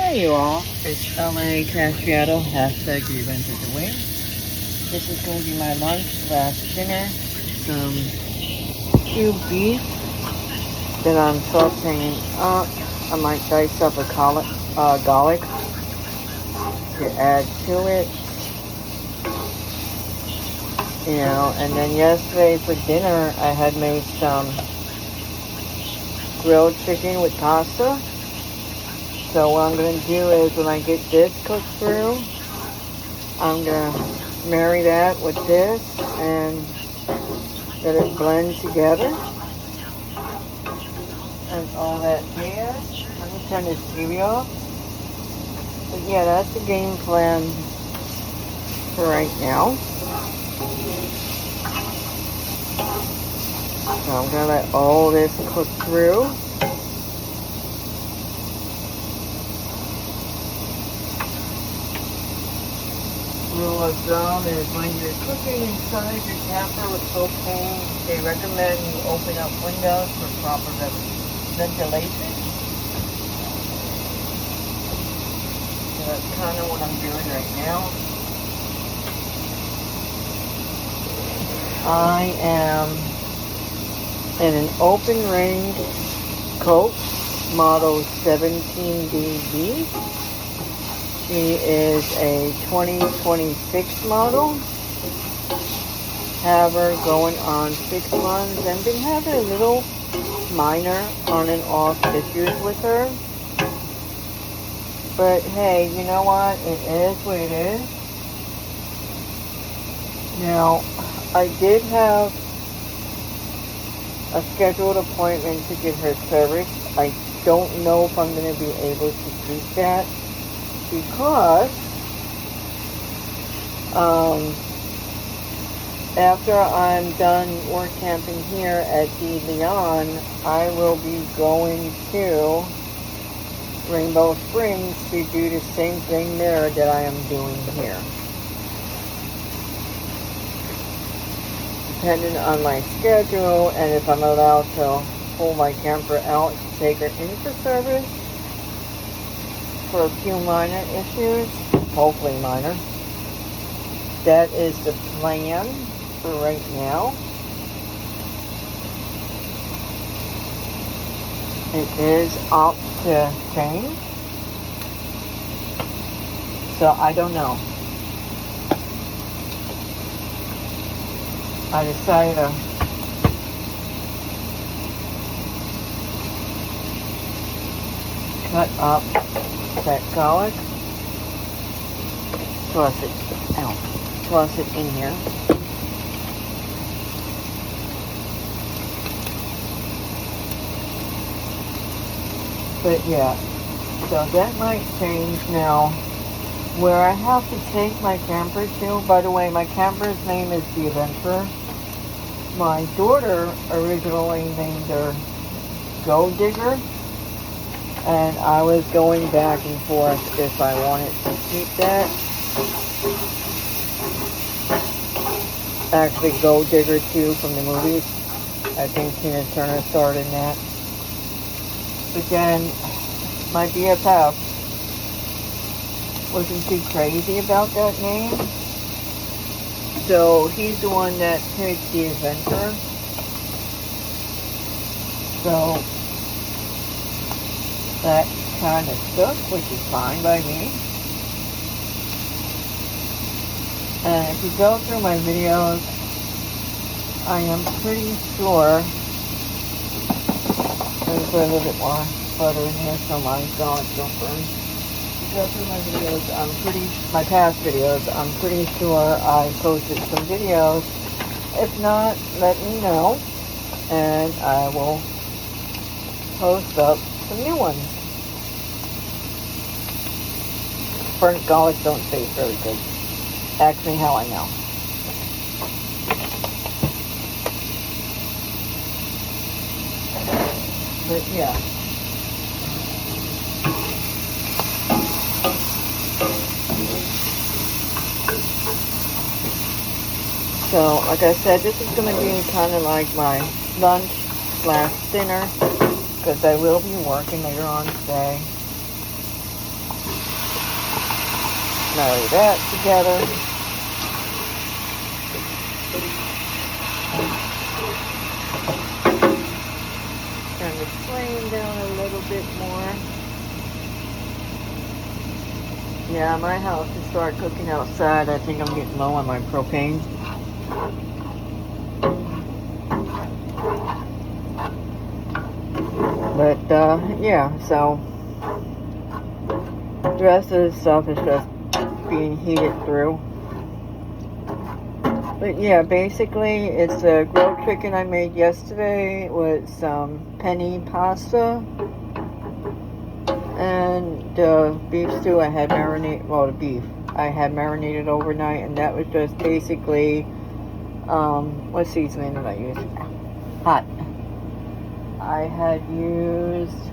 Hey you all, it's LA Casciato, hashtag you invented the wing. This is going to be my lunch slash dinner. Some cubed beef that I'm sauteing up. I might dice up a garlic to add to it. You know, and then yesterday for dinner I had made some grilled chicken with pasta. So what I'm going to do is when I get this cooked through, I'm going to marry that with this and let it blend together. And all that there. Let me turn this TV off. But yeah, that's the game plan for right now. So I'm going to let all this cook through. Rule of thumb is when you're cooking inside your camper with propane, they recommend you open up windows for proper ventilation. So that's kind of what I'm doing right now. I am in an open range Coke model 17DB. She is a 2026 model. Have her going on 6 months and been having a little minor on and off issues with her. But hey, you know what? It is what it is. Now, I did have a scheduled appointment to get her serviced. I don't know if I'm going to be able to do that. Because after I'm done work camping here at the Leon, I will be going to Rainbow Springs to do the same thing there that I am doing here. Depending on my schedule and if I'm allowed to pull my camper out to take her in for service, for a few minor issues, hopefully minor. That is the plan for right now. It is up to change. So I don't know. I decided to cut up that garlic, toss it in here. But yeah, so that might change now. Where I have to take my camper to, by the way, my camper's name is the Adventurer. My daughter originally named her Go Digger. And I was going back and forth if I wanted to keep that. Actually, Go Digger 2 from the movies. I think Tina Turner starred in that. But then, my BFF wasn't too crazy about that name. So, he's the one that picked the Adventurer. So, that kind of stuck, which is fine by me. And if you go through my videos, I am pretty sure, let me put a little bit more butter in here so my garlic don't burn. If you go through my videos, my past videos, I'm pretty sure I posted some videos. If not, let me know, and I will post up some new ones. Burnt garlic don't taste very good. Ask me how I know. But yeah. So, like I said, this is going to be kind of like my lunch / dinner, because I will be working later on today. Marry that together. Turn the flame down a little bit more. Yeah, I might have to start cooking outside. I think I'm getting low on my propane. But, yeah, so the rest of the stuff is just being heated through. But yeah, basically it's a grilled chicken I made yesterday with some penne pasta. And the beef stew I had marinated, well, the beef I had marinated overnight, and that was just basically, what seasoning did I use? Hot. I had used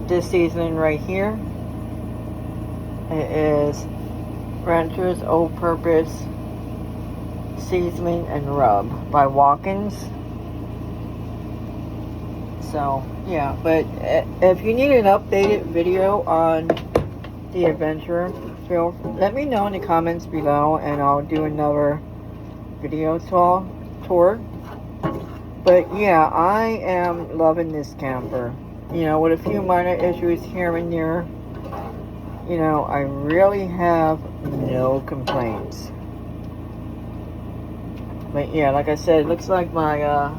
this seasoning right here. It is Rancher's All-Purpose Seasoning and Rub by Watkins. So, yeah, but if you need an updated video on the adventure, let me know in the comments below, and I'll do another video tour. But yeah, I am loving this camper. You know, with a few minor issues here and there, you know, I really have no complaints. But yeah, like I said, it looks like I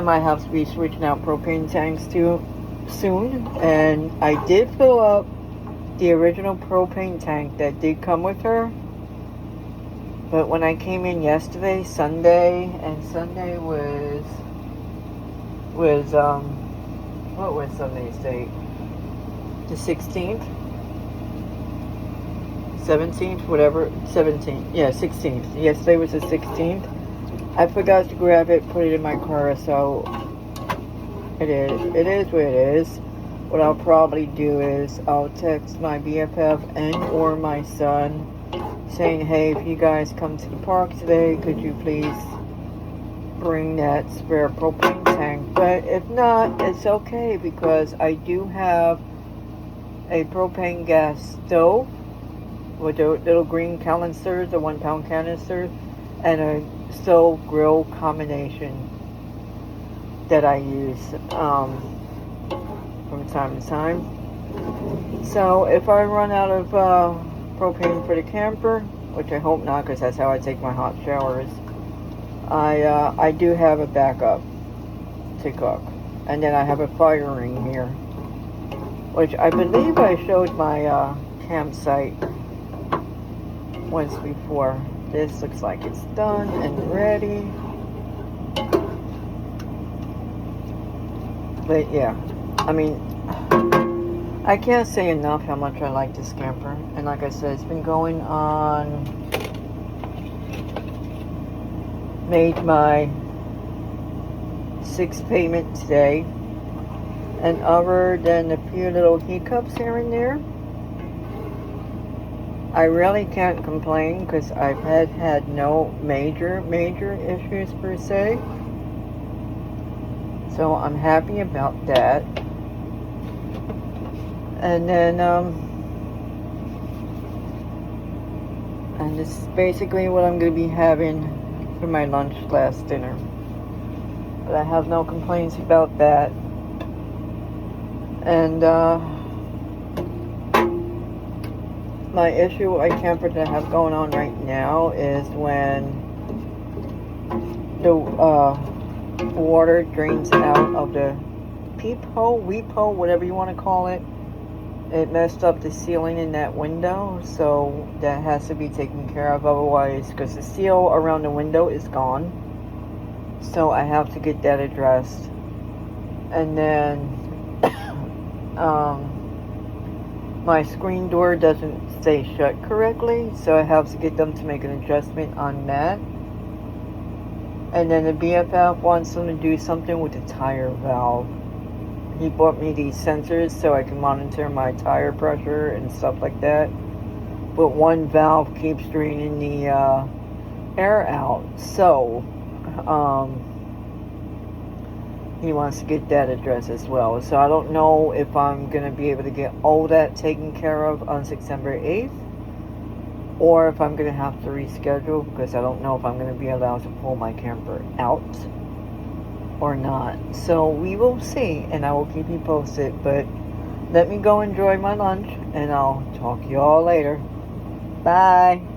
might have to be switching out propane tanks too soon. And I did fill up the original propane tank that did come with her. But when I came in yesterday, Sunday, and Sunday was what was Sunday's date? The 16th? 17th? Whatever. 17th. Yeah, 16th. Yesterday was the 16th. I forgot to grab it, put it in my car, so it is what it is. What I'll probably do is I'll text my BFF and or my son saying, hey, if you guys come to the park today, could you please bring that spare propane tank? But if not, it's okay, because I do have a propane gas stove with the little green canisters, the 1 pound canisters, and a stove grill combination that I use from time to time. So if I run out of propane for the camper, which I hope not, because that's how I take my hot showers, I do have a backup to cook. And then I have a fire ring here, which I believe I showed my campsite once before. This looks like it's done and ready. But yeah, I mean, I can't say enough how much I like this camper. And like I said, it's been going on, made my 6th payment today. And other than a few little hiccups here and there, I really can't complain, because I've had no major issues per se. So I'm happy about that. And then and this is basically what I'm going to be having for my lunch / dinner. But I have no complaints about that. And my issue I camper that I have going on right now is when the water drains out of the peephole, weephole, whatever you want to call it. It messed up the ceiling in that window, so that has to be taken care of, otherwise, because the seal around the window is gone. So I have to get that addressed. And then my screen door doesn't stay shut correctly, so I have to get them to make an adjustment on that. And then the BFF wants them to do something with the tire valve. He bought me these sensors so I can monitor my tire pressure and stuff like that. But one valve keeps draining the air out. So he wants to get that addressed as well. So I don't know if I'm going to be able to get all that taken care of on September 8th, or if I'm going to have to reschedule, because I don't know if I'm going to be allowed to pull my camper out or not. So we will see, and I will keep you posted. But let me go enjoy my lunch, and I'll talk to you all later. Bye.